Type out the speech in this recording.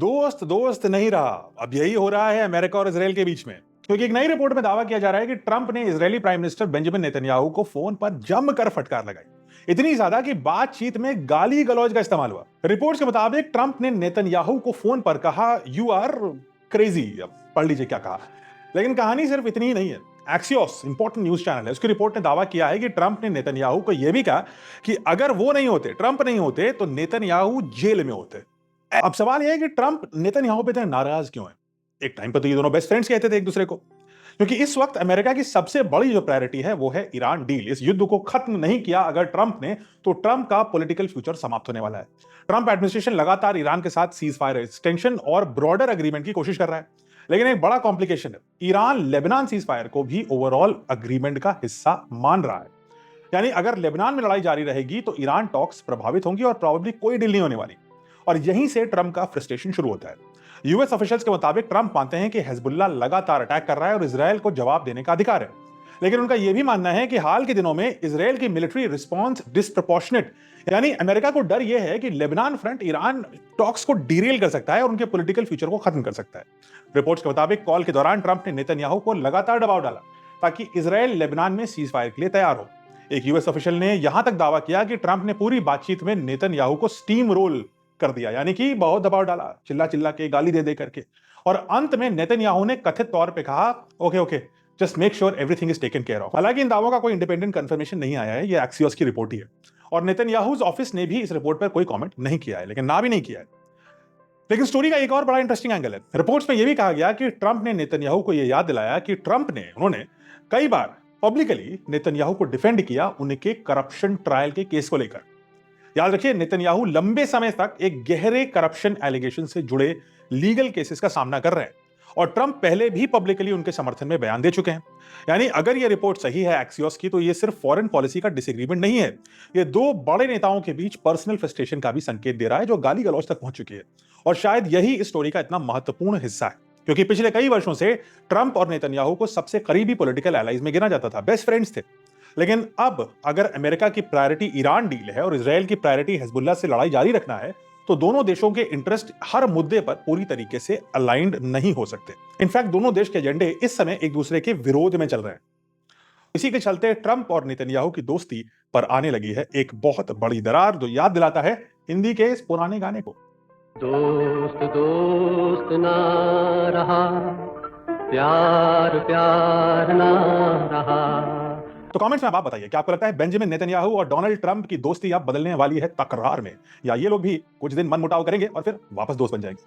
दोस्त दोस्त नहीं रहा। अब यही हो रहा है अमेरिका और इसराइल के बीच में, क्योंकि एक नई रिपोर्ट में दावा किया जा रहा है कि ट्रंप ने Israeli prime minister Benjamin Netanyahu को फोन पर जमकर फटकार लगाई। इतनी ज्यादा कि बातचीत में गाली गलौज का इस्तेमाल हुआ। रिपोर्ट्स के मुताबिक ट्रंप ने नेतन्याहू को फोन पर कहा, यू आर क्रेजी। अब पढ़ लीजिए क्या कहा। लेकिन कहानी सिर्फ इतनी ही नहीं है। एक्सियोस इंपॉर्टेंट न्यूज चैनल है, उसकी रिपोर्ट ने दावा किया है कि ट्रंप ने नेतन्याहू को यह भी कहा कि अगर वो नहीं होते, ट्रंप नहीं होते, तो नेतन्याहू जेल में होते। अब सवाल यह है कि ट्रंप नेतन्याहू पे इतने नाराज क्यों है। एक टाइम पर तो ये दोनों बेस्ट फ्रेंड्स कहते थे एक दूसरे को, क्योंकि इस वक्त अमेरिका की सबसे बड़ी जो प्रायोरिटी है वो है ईरान डील। इस युद्ध को खत्म नहीं किया अगर ट्रंप ने, तो ट्रंप का पॉलिटिकल फ्यूचर समाप्त होने वाला है। ट्रंप एडमिनिस्ट्रेशन लगातार ईरान के साथ सीज फायर एक्सटेंशन और ब्रॉडर अग्रीमेंट की कोशिश कर रहा है, लेकिन एक बड़ा कॉम्प्लिकेशन है, ईरान लेबनान सीज फायर को भी ओवरऑल अग्रीमेंट का हिस्सा मान रहा है। यानी अगर लेबनान में लड़ाई जारी रहेगी तो ईरान टॉक्स प्रभावित होंगी और प्रॉब्ली कोई डील नहीं होने वाली। और यहीं से ट्रंप का फ्रस्ट्रेशन शुरू होता है। यूएस ऑफिशियल्स के मुताबिक ट्रंप मानते हैं कि हिजबुल्लाह लगातार अटैक कर रहा है और इसराइल को जवाब देने का अधिकार है। लेकिन उनका यह भी मानना है कि हाल के दिनों में इसराइल की मिलिट्री रिस्पॉन्स डिस्प्रपोर्शनेट, यानी अमेरिका को डर यह है कि लेबनान फ्रंट ईरान टॉक्स को डीरेल कर सकता है और उनके पॉलिटिकल फ्यूचर को खत्म कर सकता है। रिपोर्ट्स के मुताबिक कॉल के दौरान ट्रंप ने नेतन्याहू को लगातार दबाव डाला ताकि इसराइल लेबनान में सीज फायर के लिए तैयार हो। एक यूएस ऑफिशियल ने यहां तक दावा किया कि ट्रंप ने पूरी बातचीत में नेतन्याहू को स्टीम रोल कर दिया, यानी कि बहुत दबाव डाला, चिल्ला चिल्ला के, गाली दे दे करके। और अंत में नेतन्याहू ने कथित तौर पे कहा, okay okay, just make sure everything is taken care of. हालांकि इन दावों का कोई इंडिपेंडेंट कंफर्मेशन नहीं आया है, ये एक्सियोस की रिपोर्ट ही है। और नेतन्याहूज ऑफिस ने भी इस रिपोर्ट पर कोई कमेंट नहीं किया है, लेकिन ना भी नहीं किया है। लेकिन स्टोरी का एक और बड़ा इंटरेस्टिंग एंगल है। रिपोर्ट्स में यह भी कहा गया कि ट्रंप ने नेतन्याहू को यह याद दिलाया कि उन्होंने कई बार पब्लिकली नेतन्याहू को डिफेंड किया उनके करप्शन ट्रायल के केस को लेकर। याद रखिए, नेतन्याहू लंबे समय तक एक गहरे करप्शन एलिगेशन से जुड़े लीगल केसेस का सामना कर रहे हैं और ट्रंप पहले भी पब्लिकली उनके समर्थन में बयान दे चुके हैं। यानी अगर यह रिपोर्ट सही है एक्सियोस की, तो यह सिर्फ फॉरेन पॉलिसी का डिसएग्रीमेंट नहीं है, यह दो बड़े नेताओं के बीच पर्सनल फ्रस्ट्रेशन का भी संकेत दे रहा है, जो गाली गलौज तक पहुंच चुकी है। और शायद यही इस स्टोरी का इतना महत्वपूर्ण हिस्सा है, क्योंकि पिछले कई वर्षों से ट्रंप और नेतन्याहू को सबसे करीबी पॉलिटिकल एलाइज में गिना जाता था, बेस्ट फ्रेंड्स थे। लेकिन अब अगर अमेरिका की प्रायोरिटी ईरान डील है और इजराइल की प्रायोरिटी हिजबुल्लाह से लड़ाई जारी रखना है, तो दोनों देशों के इंटरेस्ट हर मुद्दे पर पूरी तरीके से अलाइंड नहीं हो सकते। इनफैक्ट दोनों देश के एजेंडे इस समय एक दूसरे के विरोध में चल रहे हैं। इसी के चलते ट्रंप और नेतन्याहू की दोस्ती पर आने लगी है एक बहुत बड़ी दरार, जो याद दिलाता है हिंदी के इस पुराने गाने को। दोस्त दोस्त ना रहा, प्यार प्यार ना रहा। तो कमेंट्स में आप बताइए, क्या आपको लगता है बेंजामिन नेतन्याहू और डोनाल्ड ट्रंप की दोस्ती अब बदलने वाली है तकरार में, या ये लोग भी कुछ दिन मनमुटाव करेंगे और फिर वापस दोस्त बन जाएंगे?